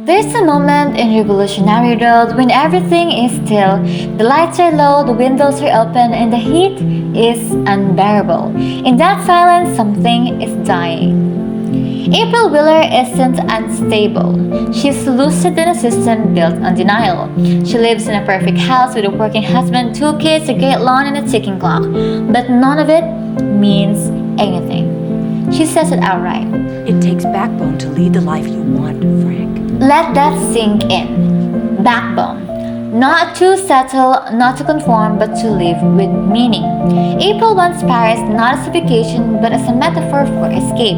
There's a moment in Revolutionary Road when everything is still, the lights are low, the windows are open, and the heat is unbearable. In that silence, something is dying. April Wheeler isn't unstable. She's lucid in a system built on denial. She lives in a perfect house with a working husband, 2 kids, a great lawn, and a ticking clock. But none of it means anything. She says it outright. It takes backbone to lead the life you want, Frank. Let that sink in. Backbone. Not to settle, not to conform, but to live with meaning. April wants Paris not as a vacation, but as a metaphor for escape.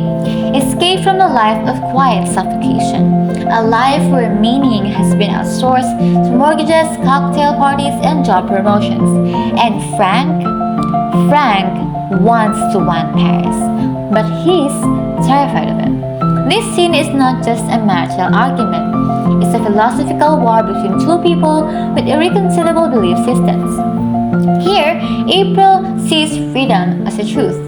Escape from a life of quiet suffocation. A life where meaning has been outsourced to mortgages, cocktail parties, and job promotions. And Frank wants to want Paris, but he's terrified of it. This scene is not just a marital argument. It's a philosophical war between two people with irreconcilable belief systems. Here, April sees freedom as a truth,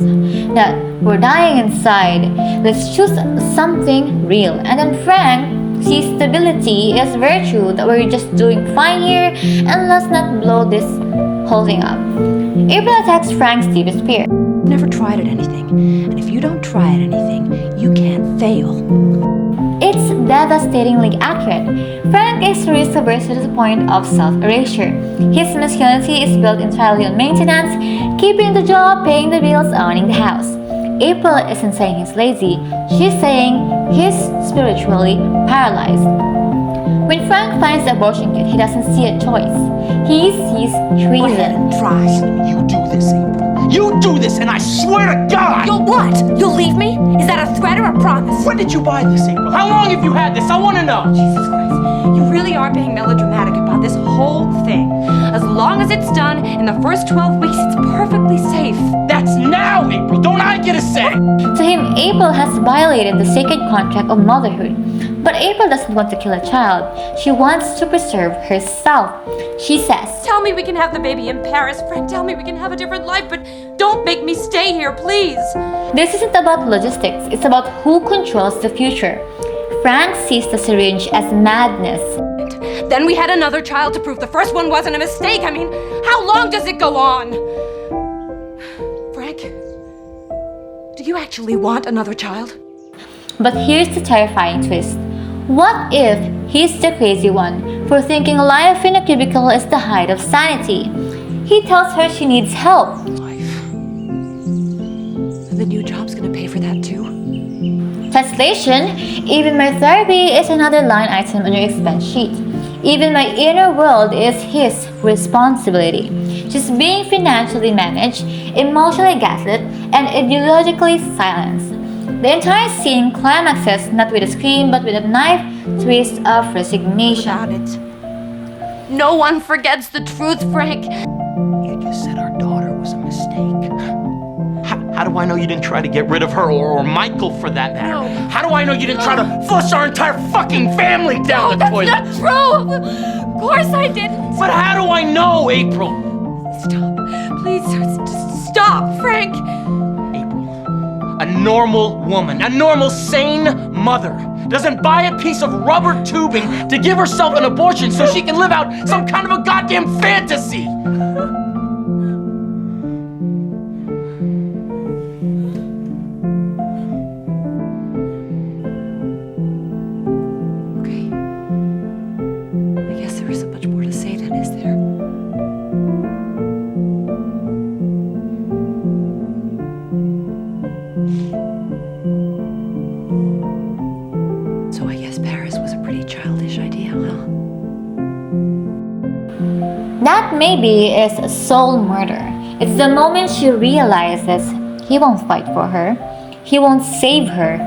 that we're dying inside, let's choose something real. And then Frank sees stability as virtue, that we're just doing fine here and let's not blow this whole thing up. April attacks Frank's deepest fear. Never tried at anything, and if you don't try at anything, you can't fail. It's devastatingly accurate. Frank is risk-averse to the point of self-erasure. His masculinity is built entirely on maintenance, keeping the job, paying the bills, owning the house. April isn't saying he's lazy, she's saying he's spiritually paralyzed. When Frank finds the abortion kit, he doesn't see a choice. He sees treason. Try. You do this, April. You do this, and I swear to God! You'll what? You'll leave me? Is that a threat or a promise? When did you buy this, April? How long have you had this? I want to know! Jesus Christ. You really are being melodramatic about this whole thing. As long as it's done in the first 12 weeks, it's perfectly safe. That's now, April! Don't I get a say? To him, April has violated the sacred contract of motherhood. But April doesn't want to kill a child. She wants to preserve herself. She says, Tell me we can have the baby in Paris. Frank, tell me we can have a different life, but don't make me stay here, please. This isn't about logistics. It's about who controls the future. Frank sees the syringe as madness. Then we had another child to prove the first one wasn't a mistake. I mean, how long does it go on? Frank, do you actually want another child? But here's the terrifying twist. What if he's the crazy one for thinking life in a cubicle is the height of sanity? He tells her she needs help. Life. And the new job's gonna pay for that too? Translation, even my therapy is another line item on your expense sheet. Even my inner world is his responsibility. She's being financially managed, emotionally gaslit, and ideologically silenced. The entire scene climaxes not with a scream but with a knife twist of resignation. Without it, no one forgets the truth, Frank. You just said our daughter was a mistake. How do I know you didn't try to get rid of her or Michael for that matter? No. How do I know you didn't try to flush our entire fucking family down the toilet? That's not true! Of course I didn't! But how do I know, April? Stop. Please, just stop, Frank! A normal woman, a normal, sane mother doesn't buy a piece of rubber tubing to give herself an abortion so she can live out some kind of a goddamn fantasy. Okay. I guess there isn't much more to say then, is there? So I guess Paris was a pretty childish idea, huh? That maybe is a soul murder. It's the moment she realizes he won't fight for her, he won't save her,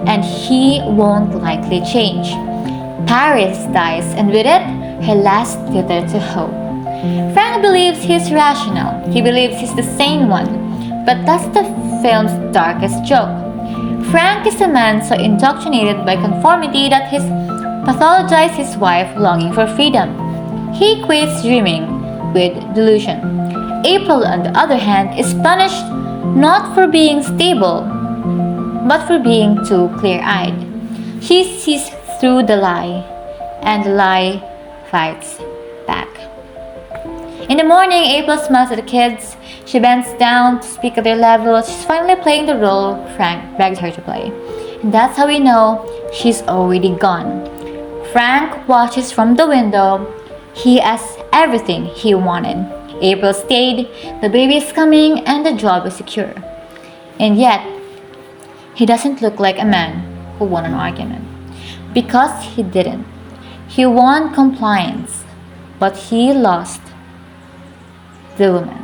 and he won't likely change. Paris dies, and with it, her last slither to hope. Frank believes he's rational. He believes he's the sane one. But that's the film's darkest joke. Frank is a man so indoctrinated by conformity that he's pathologized his wife longing for freedom. He equates dreaming with delusion. April, on the other hand, is punished not for being stable, but for being too clear-eyed. She sees through the lie. and the lie fights back. In the morning, April smiles at the kids. She bends down to speak at their level. She's finally playing the role Frank begged her to play. And that's how we know she's already gone. Frank watches from the window. He has everything he wanted. April stayed, the baby is coming, and the job is secure. And yet, he doesn't look like a man who won an argument. Because he didn't. He won compliance, but he lost the woman.